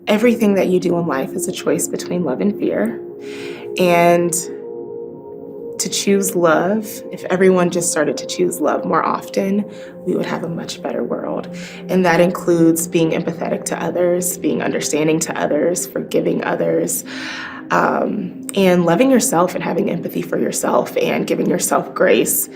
everything that you do in life is a choice between love and fear. And to choose love, if everyone just started to choose love more often, we would have a much better world. And that includes being empathetic to others, being understanding to others, forgiving others, and loving yourself and having empathy for yourself and giving yourself grace.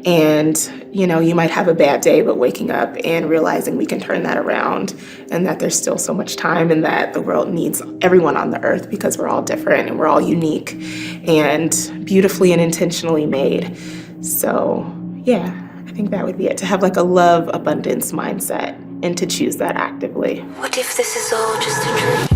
And, you might have a bad day, but waking up and realizing we can turn that around and that there's still so much time and that the world needs everyone on the earth because we're all different and we're all unique and beautifully and intentionally made. So, yeah, I think that would be it, to have like a love abundance mindset and to choose that actively. What if this is all just a dream?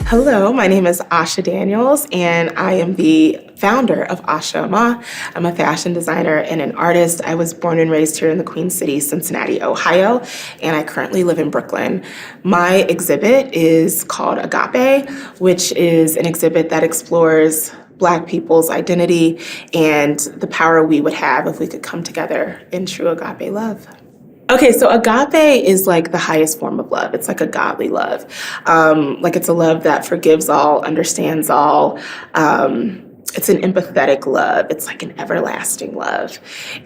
Hello, my name is ASHA Daniels, and I am the founder of ASHA AMA. I'm a fashion designer and an artist. I was born and raised here in the Queen City, Cincinnati, Ohio, and I currently live in Brooklyn. My exhibit is called AGAPE, which is an exhibit that explores Black people's identity and the power we would have if we could come together in true agape love. Okay, so agape is like the highest form of love. It's like a godly love. Like it's a love that forgives all, understands all. It's an empathetic love. It's like an everlasting love.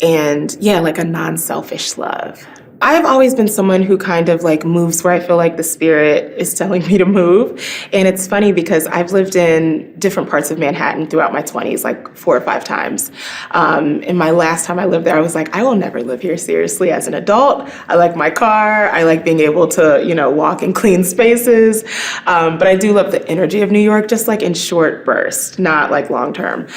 And yeah, like a non-selfish love. I've always been someone who kind of like moves where I feel like the spirit is telling me to move. And it's funny because I've lived in different parts of Manhattan throughout my 20s, like 4 or 5 times. And my last time I lived there, I was like, I will never live here seriously as an adult. I like my car. I like being able to, walk in clean spaces. But I do love the energy of New York, just like in short bursts, not like long term.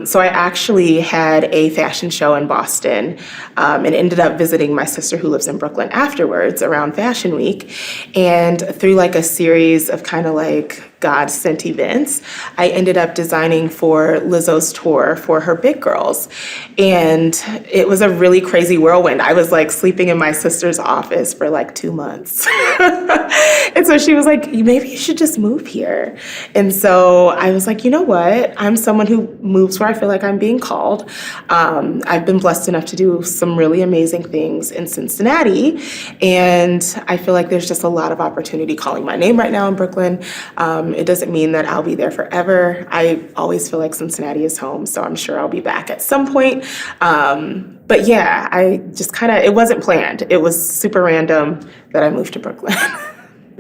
So I actually had a fashion show in Boston and ended up visiting my sister who lives in Brooklyn afterwards around Fashion Week. And through like a series of kind of like God-sent events, I ended up designing for Lizzo's tour for her Big Girls. And it was a really crazy whirlwind. I was like sleeping in my sister's office for like 2 months. And so she was like, maybe you should just move here. And so I was like, you know what? I'm someone who moves where I feel like I'm being called. I've been blessed enough to do some really amazing things in Cincinnati. And I feel like there's just a lot of opportunity calling my name right now in Brooklyn. It doesn't mean that I'll be there forever. I always feel like Cincinnati is home, so I'm sure I'll be back at some point. But yeah, I just it wasn't planned. It was super random that I moved to Brooklyn.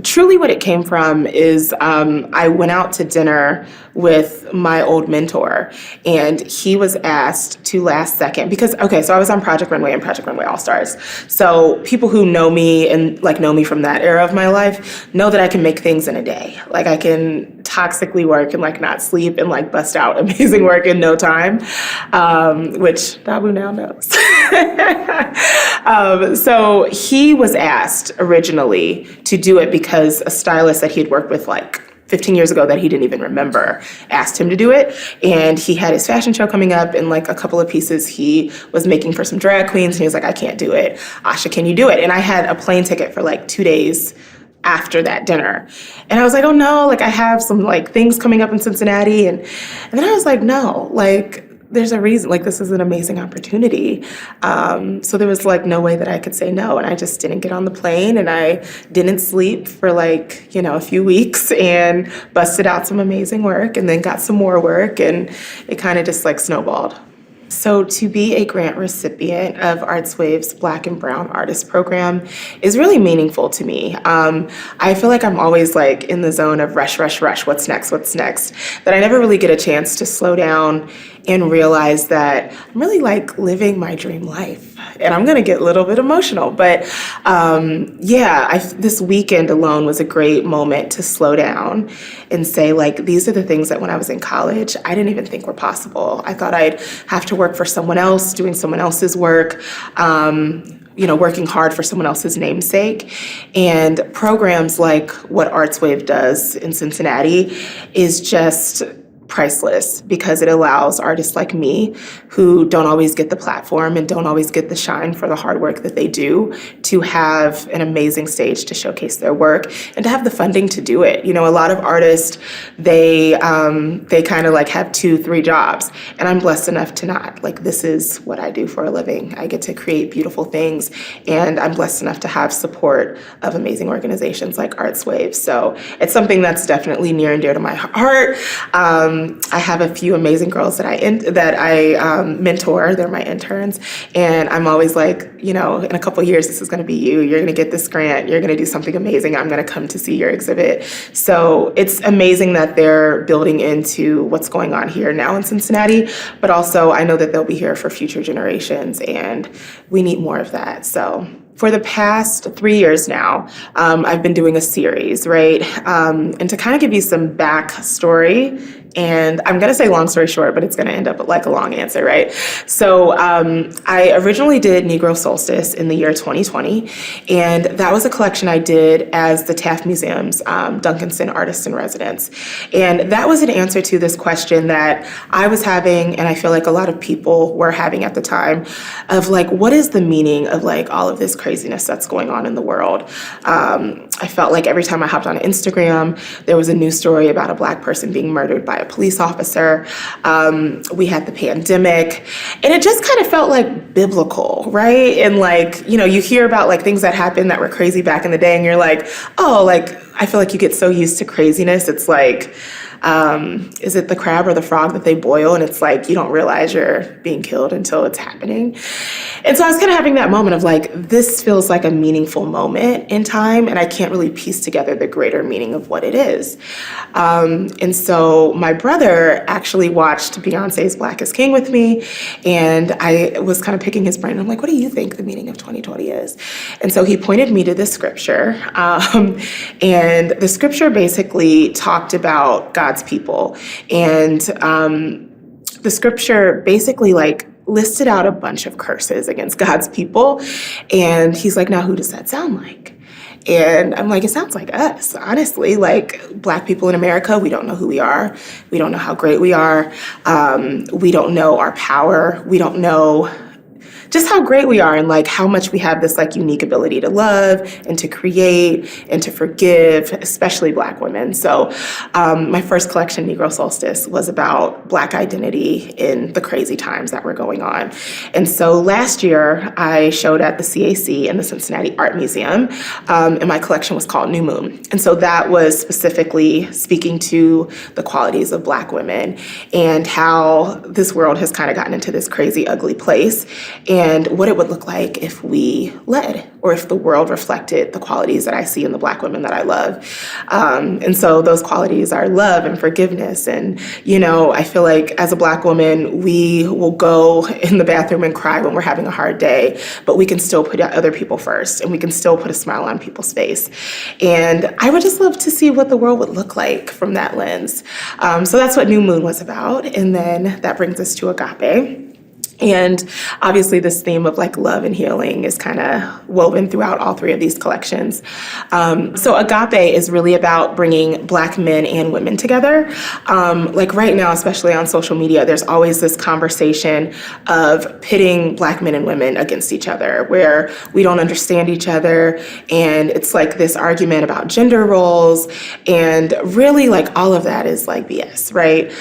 Truly what it came from is I went out to dinner with my old mentor, and he was asked to last second because, so I was on Project Runway and Project Runway All Stars. So people who know me and like know me from that era of my life know that I can make things in a day. Like I can toxically work and like not sleep and like bust out amazing work in no time, which Dabu now knows. So he was asked originally to do it because a stylist that he had worked with like 15 years ago that he didn't even remember asked him to do it. And he had his fashion show coming up, and like a couple of pieces he was making for some drag queens. And he was like, I can't do it. Asha, can you do it? And I had a plane ticket for like 2 days after that dinner. And I was like, oh no, like I have some like things coming up in Cincinnati. And then I was like, no, like there's a reason, like this is an amazing opportunity. So there was like no way that I could say no. And I just didn't get on the plane, and I didn't sleep for like, a few weeks, and busted out some amazing work and then got some more work, and it kind of just like snowballed. So to be a grant recipient of ArtsWave's Black and Brown Artist Program is really meaningful to me. I feel like I'm always like in the zone of rush, what's next? That I never really get a chance to slow down and realize that I'm really like living my dream life. And I'm gonna get a little bit emotional, but this weekend alone was a great moment to slow down and say like, these are the things that when I was in college, I didn't even think were possible. I thought I'd have to work for someone else, doing someone else's work, working hard for someone else's namesake. And programs like what ArtsWave does in Cincinnati is just priceless because it allows artists like me who don't always get the platform and don't always get the shine for the hard work that they do to have an amazing stage to showcase their work and to have the funding to do it. You know, a lot of artists, they kind of like have 2-3 jobs, and I'm blessed enough to not. Like, this is what I do for a living. I get to create beautiful things, and I'm blessed enough to have support of amazing organizations like ArtsWave. So it's something that's definitely near and dear to my heart. I have a few amazing girls that I mentor. They're my interns, and I'm always like, you know, in a couple of years, this is going to be you. You're going to get this grant. You're going to do something amazing. I'm going to come to see your exhibit. So it's amazing that they're building into what's going on here now in Cincinnati, but also I know that they'll be here for future generations, and we need more of that. So for the past 3 years now, I've been doing a series, right? And to kind of give you some backstory, and I'm going to say long story short, but it's going to end up like a long answer, right? So I originally did Negro Solstice in the year 2020, and that was a collection I did as the Taft Museum's Duncanson Artist in Residence. And that was an answer to this question that I was having, and I feel like a lot of people were having at the time, of like, what is the meaning of like all of this craziness that's going on in the world? I felt like every time I hopped on Instagram, there was a news story about a Black person being murdered by a police officer. We had the pandemic, and it just kind of felt like biblical, right? And like, you know, you hear about like things that happened that were crazy back in the day, and you're like, oh, like, I feel like you get so used to craziness. It's like, is it the crab or the frog that they boil? And it's like, you don't realize you're being killed until it's happening. And so I was kind of having that moment of like, this feels like a meaningful moment in time, and I can't really piece together the greater meaning of what it is. And so my brother actually watched Beyonce's Black is King with me, and I was kind of picking his brain. I'm like, what do you think the meaning of 2020 is? And so he pointed me to this scripture, and the scripture basically talked about God's people. And the scripture basically like listed out a bunch of curses against God's people. And he's like, now who does that sound like? And I'm like, it sounds like us, honestly. Like, Black people in America, we don't know who we are. We don't know how great we are. We don't know our power. We don't know just how great we are and like how much we have this like unique ability to love and to create and to forgive, especially Black women. So my first collection, Negro Solstice, was about Black identity in the crazy times that were going on. And so last year I showed at the CAC and the Cincinnati Art Museum, and my collection was called New Moon. And so that was specifically speaking to the qualities of Black women and how this world has kind of gotten into this crazy, ugly place, and what it would look like if we led, or if the world reflected the qualities that I see in the Black women that I love. And so those qualities are love and forgiveness. And, you know, I feel like as a Black woman, we will go in the bathroom and cry when we're having a hard day, but we can still put other people first, and we can still put a smile on people's face. And I would just love to see what the world would look like from that lens. So that's what New Moon was about. And then that brings us to AGAPE. And obviously this theme of like love and healing is kind of woven throughout all three of these collections. So AGAPE is really about bringing Black men and women together. Like right now, especially on social media, there's always this conversation of pitting Black men and women against each other, where we don't understand each other. And it's like this argument about gender roles. And really like all of that is like BS, right?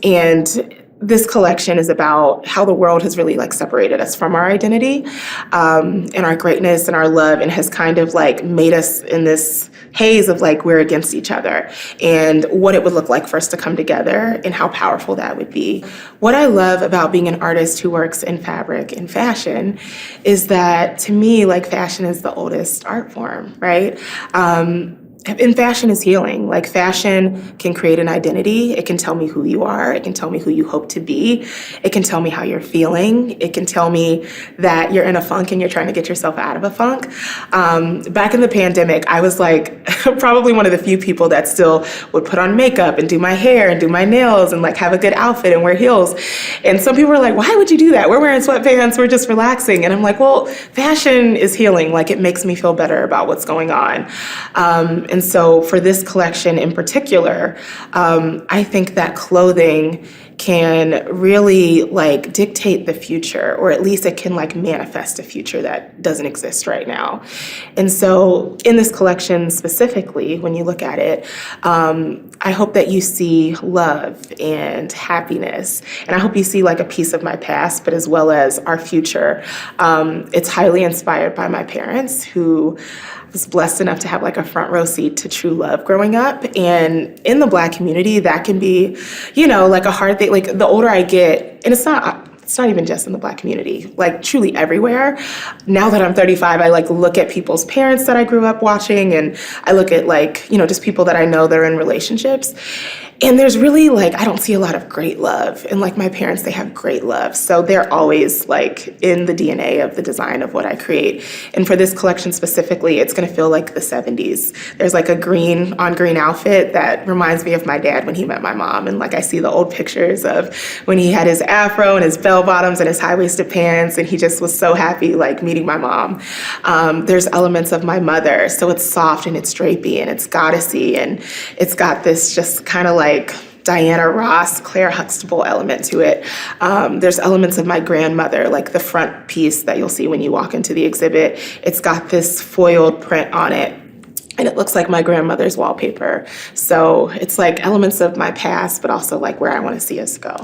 And this collection is about how the world has really like separated us from our identity, and our greatness and our love, and has kind of like made us in this haze of like we're against each other, and what it would look like for us to come together and how powerful that would be. What I love about being an artist who works in fabric and fashion is that, to me, like, fashion is the oldest art form, right? And fashion is healing. Like, fashion can create an identity. It can tell me who you are. It can tell me who you hope to be. It can tell me how you're feeling. It can tell me that you're in a funk and you're trying to get yourself out of a funk. Back in the pandemic, I was like probably one of the few people that still would put on makeup and do my hair and do my nails and like have a good outfit and wear heels. And some people were like, why would you do that? We're wearing sweatpants. We're just relaxing. And I'm like, well, fashion is healing. Like, it makes me feel better about what's going on. And so for this collection in particular, I think that clothing can really like dictate the future, or at least it can like manifest a future that doesn't exist right now. And so in this collection specifically, when you look at it, I hope that you see love and happiness. And I hope you see like a piece of my past, but as well as our future. It's highly inspired by my parents, who was blessed enough to have like a front row seat to true love growing up. And in the Black community, that can be, like a hard thing. Like the older I get, and it's not even just in the Black community, like truly everywhere. Now that I'm 35, I like look at people's parents that I grew up watching, and I look at like, just people that I know that are in relationships. And there's really like, I don't see a lot of great love. And like my parents, they have great love. So they're always like in the DNA of the design of what I create. And for this collection specifically, it's gonna feel like the 70s. There's like a green on green outfit that reminds me of my dad when he met my mom. And like I see the old pictures of when he had his afro and his bell bottoms and his high-waisted pants, and he just was so happy like meeting my mom. There's elements of my mother. So it's soft and it's drapey and it's goddessy, and it's got this just kind of like Diana Ross, Claire Huxtable element to it. There's elements of my grandmother, like the front piece that you'll see when you walk into the exhibit. It's got this foiled print on it, and it looks like my grandmother's wallpaper. So it's like elements of my past, but also like where I want to see us go.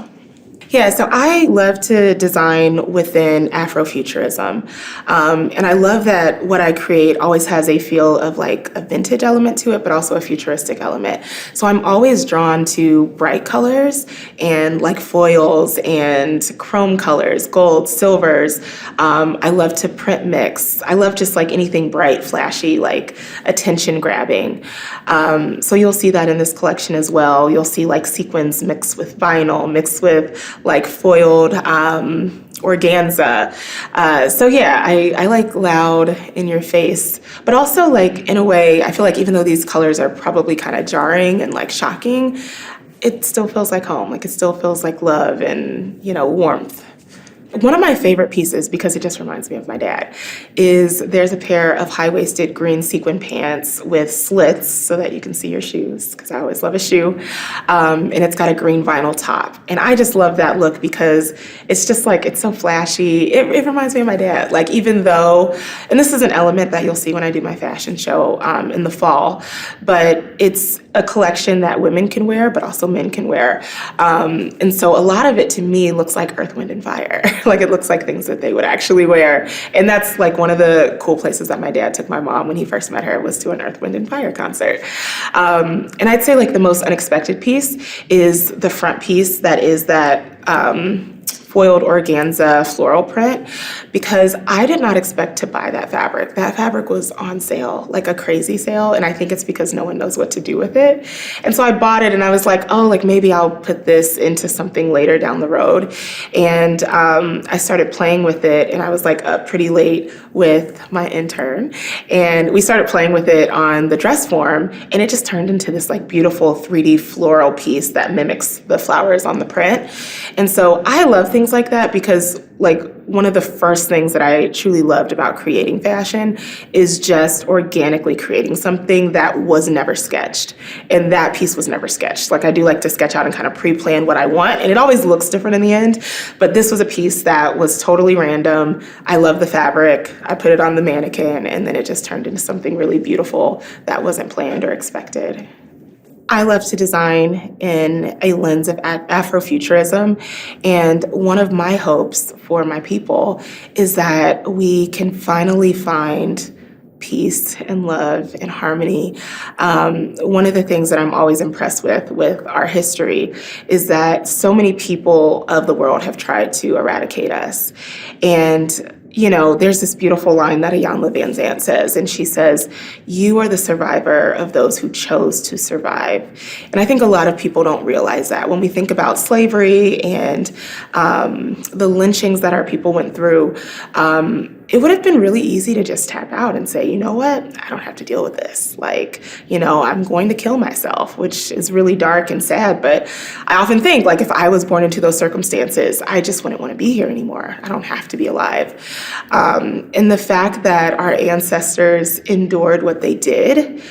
Yeah, so I love to design within Afrofuturism. And I love that what I create always has a feel of like a vintage element to it, but also a futuristic element. So I'm always drawn to bright colors and like foils and chrome colors, gold, silvers. I love to print mix. I love just like anything bright, flashy, like attention grabbing. So you'll see that in this collection as well. You'll see like sequins mixed with vinyl, mixed with like foiled organza. So yeah, I like loud in your face, but also like in a way, I feel like even though these colors are probably kind of jarring and like shocking, it still feels like home. Like it still feels like love and, warmth. One of my favorite pieces, because it just reminds me of my dad, is there's a pair of high-waisted green sequin pants with slits so that you can see your shoes, because I always love a shoe. And it's got a green vinyl top. And I just love that look because it's just like, it's so flashy. It reminds me of my dad. Like even though, and this is an element that you'll see when I do my fashion show in the fall, but it's a collection that women can wear, but also men can wear. And so a lot of it to me looks like Earth, Wind, and Fire. Like it looks like things that they would actually wear. And that's like one of the cool places that my dad took my mom when he first met her, was to an Earth, Wind, and Fire concert. And I'd say like the most unexpected piece is the front piece that is that foiled organza floral print, because I did not expect to buy that fabric. That fabric was on sale, like a crazy sale, and I think it's because no one knows what to do with it. And so I bought it and I was like, oh, like maybe I'll put this into something later down the road. And I started playing with it, and I was like up pretty late with my intern, and we started playing with it on the dress form, and it just turned into this like beautiful 3D floral piece that mimics the flowers on the print. And so I love things like that because like one of the first things that I truly loved about creating fashion is just organically creating something that was never sketched. And that piece was never sketched. Like I do like to sketch out and kind of pre-plan what I want, and it always looks different in the end. But this was a piece that was totally random. I love the fabric. I put it on the mannequin, and then it just turned into something really beautiful that wasn't planned or expected. I love to design in a lens of Afrofuturism, and one of my hopes for my people is that we can finally find peace and love and harmony. One of the things that I'm always impressed with our history is that so many people of the world have tried to eradicate us. And there's this beautiful line that Iyanla Vanzant says, and she says, "You are the survivor of those who chose to survive." And I think a lot of people don't realize that when we think about slavery and the lynchings that our people went through. It would have been really easy to just tap out and say, you know what, I don't have to deal with this. Like, I'm going to kill myself, which is really dark and sad. But I often think, like, if I was born into those circumstances, I just wouldn't want to be here anymore. I don't have to be alive. And the fact that our ancestors endured what they did,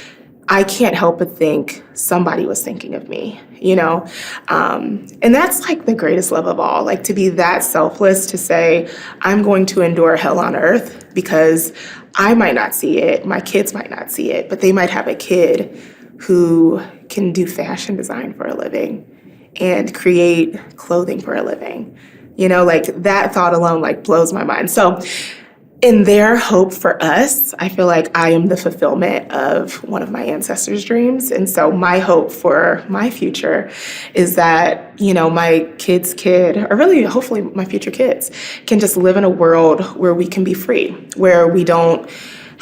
I can't help but think somebody was thinking of me, you know? And that's like the greatest love of all, like to be that selfless to say, I'm going to endure hell on earth because I might not see it, my kids might not see it, but they might have a kid who can do fashion design for a living and create clothing for a living. You know, like that thought alone like blows my mind. So in their hope for us, I feel like I am the fulfillment of one of my ancestors' dreams. And so my hope for my future is that, you know, my kid's kid, or really hopefully my future kids, can just live in a world where we can be free, where we don't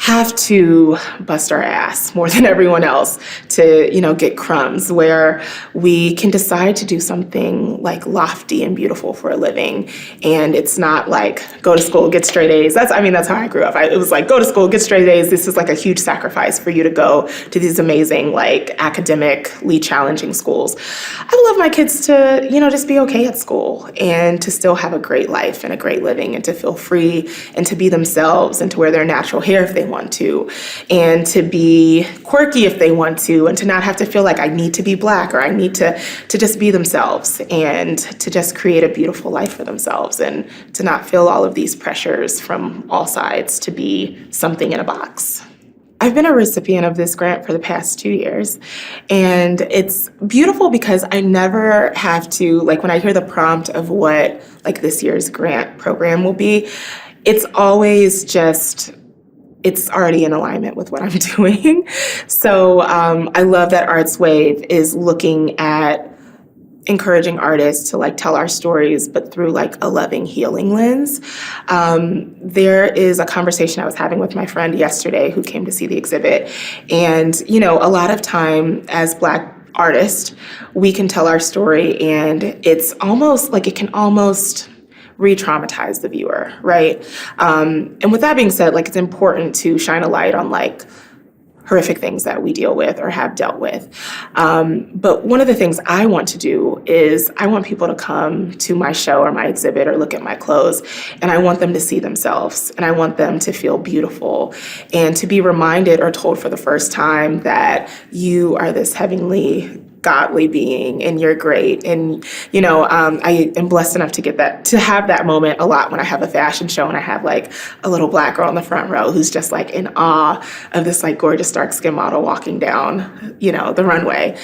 have to bust our ass more than everyone else to, you know, get crumbs, where we can decide to do something like lofty and beautiful for a living. And it's not like go to school, get straight A's. That's how I grew up. It was like, go to school, get straight A's. This is like a huge sacrifice for you to go to these amazing, like academically challenging schools. I would love my kids to, you know, just be okay at school and to still have a great life and a great living and to feel free and to be themselves and to wear their natural hair if they want to, and to be quirky if they want to, and to not have to feel like I need to be Black or I need to just be themselves and to just create a beautiful life for themselves and to not feel all of these pressures from all sides to be something in a box. I've been a recipient of this grant for the past 2 years, and it's beautiful because I never have to, like when I hear the prompt of what like this year's grant program will be, it's always just, it's already in alignment with what I'm doing. So I love that ArtsWave is looking at encouraging artists to like tell our stories, but through like a loving, healing lens. There is a conversation I was having with my friend yesterday who came to see the exhibit. And, you know, a lot of time as Black artists, we can tell our story and it's almost like it can almost re-traumatize the viewer, right? And with that being said, like it's important to shine a light on like horrific things that we deal with or have dealt with. But one of the things I want to do is I want people to come to my show or my exhibit or look at my clothes, and I want them to see themselves, and I want them to feel beautiful and to be reminded or told for the first time that you are this heavenly, godly being and you're great. And, you know, I am blessed enough to have that moment a lot when I have a fashion show and I have like a little Black girl in the front row who's just like in awe of this like gorgeous dark skin model walking down, you know, the runway.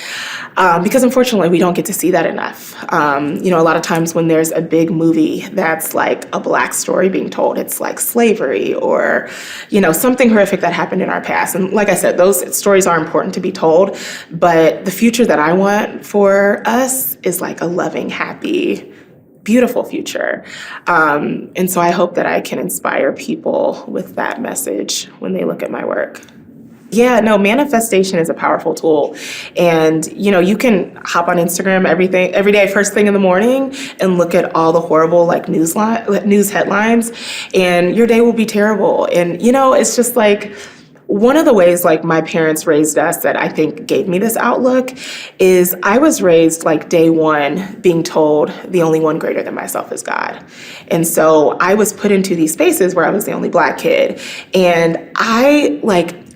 Because unfortunately we don't get to see that enough. You know, a lot of times when there's a big movie that's like a Black story being told, it's like slavery or, you know, something horrific that happened in our past. And like I said, those stories are important to be told, but the future that I want for us is like a loving, happy, beautiful future. And so I hope that I can inspire people with that message when they look at my work. Yeah, no, manifestation is a powerful tool. And, you know, you can hop on Instagram every day, first thing in the morning, and look at all the horrible like news headlines, and your day will be terrible. And, you know, it's just like, one of the ways like my parents raised us that I think gave me this outlook is I was raised like day one being told the only one greater than myself is God. And so I was put into these spaces where I was the only Black kid. And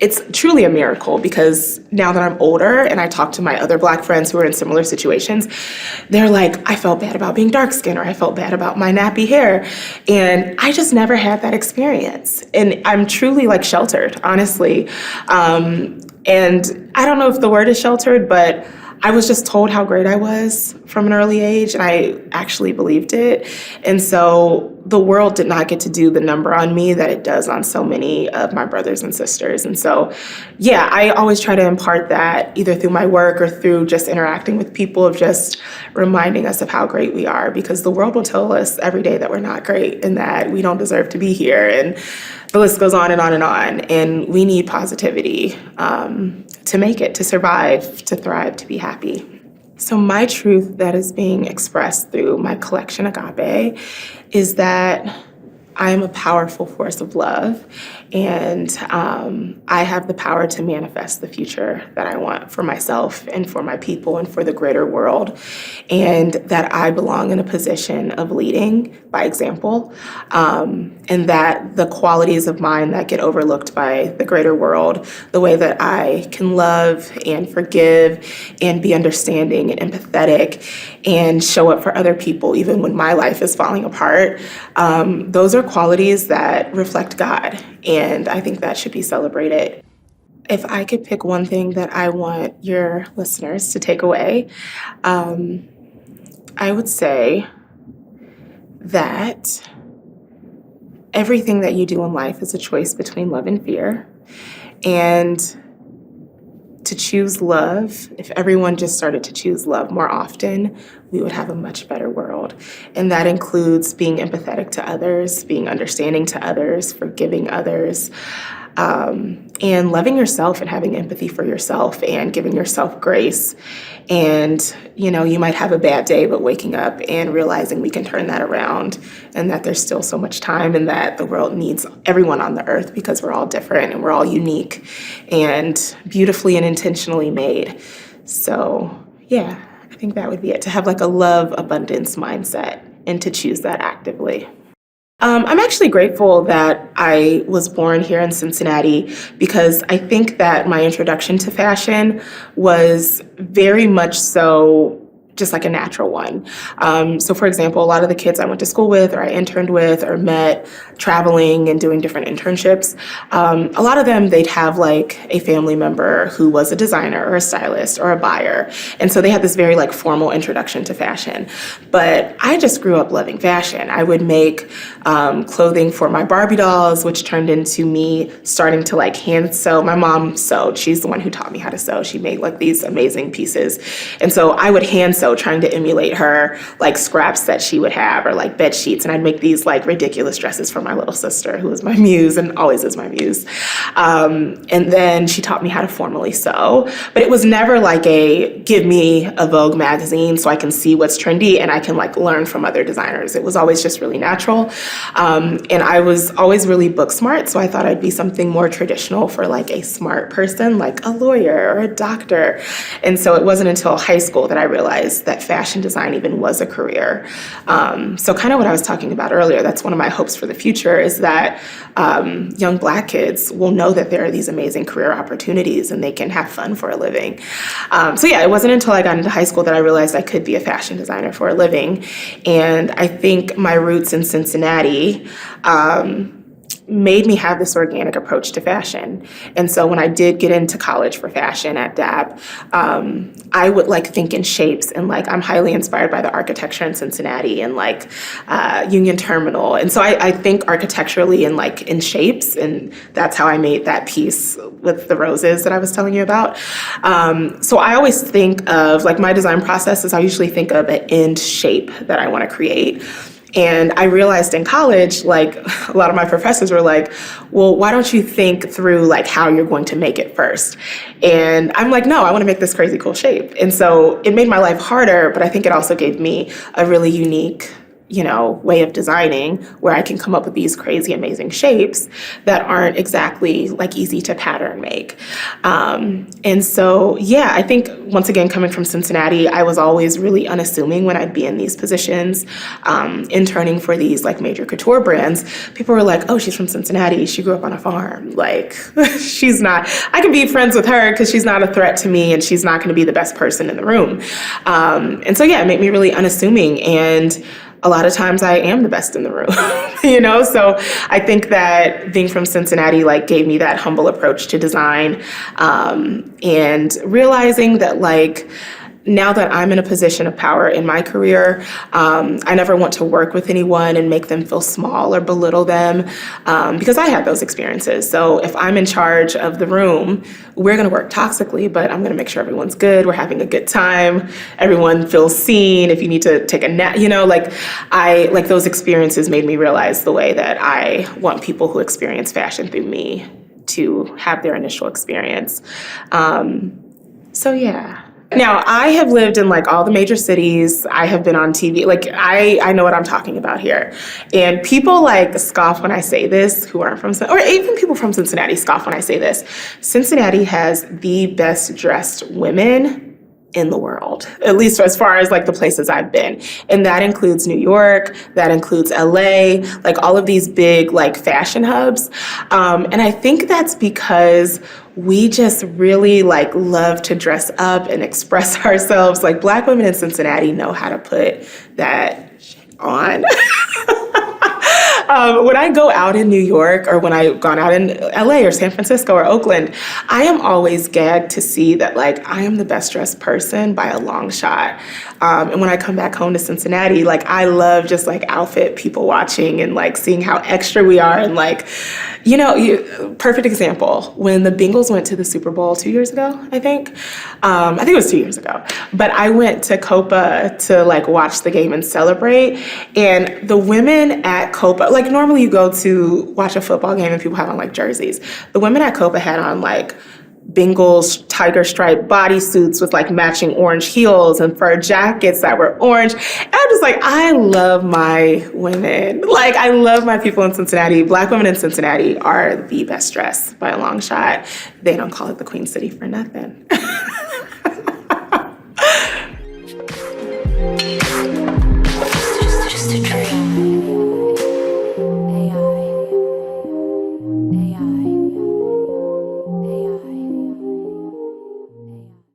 it's truly a miracle because now that I'm older and I talk to my other Black friends who are in similar situations, they're like, I felt bad about being dark skinned or I felt bad about my nappy hair. And I just never had that experience. And I'm truly like sheltered, honestly. And I don't know if the word is sheltered, but I was just told how great I was from an early age, and I actually believed it. And so the world did not get to do the number on me that it does on so many of my brothers and sisters. And so, yeah, I always try to impart that either through my work or through just interacting with people, of just reminding us of how great we are, because the world will tell us every day that we're not great and that we don't deserve to be here. And the list goes on and on and on. And we need positivity to make it, to survive, to thrive, to be happy. So my truth that is being expressed through my collection, AGAPE, is that I am a powerful force of love, and I have the power to manifest the future that I want for myself and for my people and for the greater world, and that I belong in a position of leading by example, and that the qualities of mine that get overlooked by the greater world, the way that I can love and forgive and be understanding and empathetic and show up for other people even when my life is falling apart, those are qualities that reflect God, and I think that should be celebrated. If I could pick one thing that I want your listeners to take away, I would say that everything that you do in life is a choice between love and fear. And to choose love, if everyone just started to choose love more often, we would have a much better world. And that includes being empathetic to others, being understanding to others, forgiving others, and loving yourself and having empathy for yourself and giving yourself grace. And, you might have a bad day, but waking up and realizing we can turn that around and that there's still so much time and that the world needs everyone on the earth because we're all different and we're all unique and beautifully and intentionally made. So, yeah, I think that would be it, to have like a love abundance mindset and to choose that actively. I'm actually grateful that I was born here in Cincinnati because I think that my introduction to fashion was very much so just like a natural one. So for example, a lot of the kids I went to school with or I interned with or met traveling and doing different internships, a lot of them, they'd have like a family member who was a designer or a stylist or a buyer. And so they had this very like formal introduction to fashion. But I just grew up loving fashion. I would make clothing for my Barbie dolls, which turned into me starting to like hand sew. My mom sewed. She's the one who taught me how to sew. She made like these amazing pieces. And so I would hand sew, trying to emulate her like scraps that she would have or like bed sheets. And I'd make these like ridiculous dresses for my little sister, who was my muse and always is my muse. And then she taught me how to formally sew. But it was never like a give me a Vogue magazine so I can see what's trendy and I can like learn from other designers. It was always just really natural. And I was always really book smart. So I thought I'd be something more traditional for like a smart person, like a lawyer or a doctor. And so it wasn't until high school that I realized that fashion design even was a career. So kind of what I was talking about earlier, that's one of my hopes for the future, is that young Black kids will know that there are these amazing career opportunities and they can have fun for a living. So yeah, it wasn't until I got into high school that I realized I could be a fashion designer for a living. And I think my roots in Cincinnati made me have this organic approach to fashion. And so when I did get into college for fashion at DAP, I would like think in shapes and like I'm highly inspired by the architecture in Cincinnati and like Union Terminal. And so I think architecturally and like in shapes, and that's how I made that piece with the roses that I was telling you about. So I always think of like my design process is I usually think of an end shape that I want to create. And I realized in college, like a lot of my professors were like, well, why don't you think through like how you're going to make it first? And I'm like, no, I want to make this crazy cool shape. And so it made my life harder, but I think it also gave me a really unique way of designing where I can come up with these crazy, amazing shapes that aren't exactly like easy to pattern make. And so, yeah, I think once again, coming from Cincinnati, I was always really unassuming when I'd be in these positions, interning for these like major couture brands. People were like, oh, she's from Cincinnati. She grew up on a farm. Like she's not, I can be friends with her because she's not a threat to me and she's not going to be the best person in the room. And so, yeah, it made me really unassuming. And a lot of times I am the best in the room, So I think that being from Cincinnati, like gave me that humble approach to design, and realizing that like, now that I'm in a position of power in my career, I never want to work with anyone and make them feel small or belittle them, because I had those experiences. So if I'm in charge of the room, we're going to work toxically, but I'm going to make sure everyone's good. We're having a good time. Everyone feels seen. If you need to take a nap, like those experiences made me realize the way that I want people who experience fashion through me to have their initial experience. So yeah. Now, I have lived in like all the major cities. I have been on TV. Like I know what I'm talking about here. And people like scoff when I say this who aren't from, or even people from Cincinnati scoff when I say this. Cincinnati has the best dressed women in the world, at least as far as like the places I've been. And that includes New York, that includes LA, like all of these big like fashion hubs. And I think that's because we just really like love to dress up and express ourselves. Like Black women in Cincinnati know how to put that on. When I go out in New York or when I've gone out in LA or San Francisco or Oakland, I am always gagged to see that like I am the best dressed person by a long shot. And when I come back home to Cincinnati, like I love just like outfit people watching and like seeing how extra we are. And like, perfect example, when the Bengals went to the Super Bowl 2 years ago, I think it was 2 years ago, but I went to Copa to like watch the game and celebrate. And the women at Copa, like normally you go to watch a football game and people have on like jerseys. The women at Copa had on like Bengals tiger stripe bodysuits with like matching orange heels and fur jackets that were orange. And I'm just like, I love my women. Like I love my people in Cincinnati. Black women in Cincinnati are the best dressed by a long shot. They don't call it the Queen City for nothing.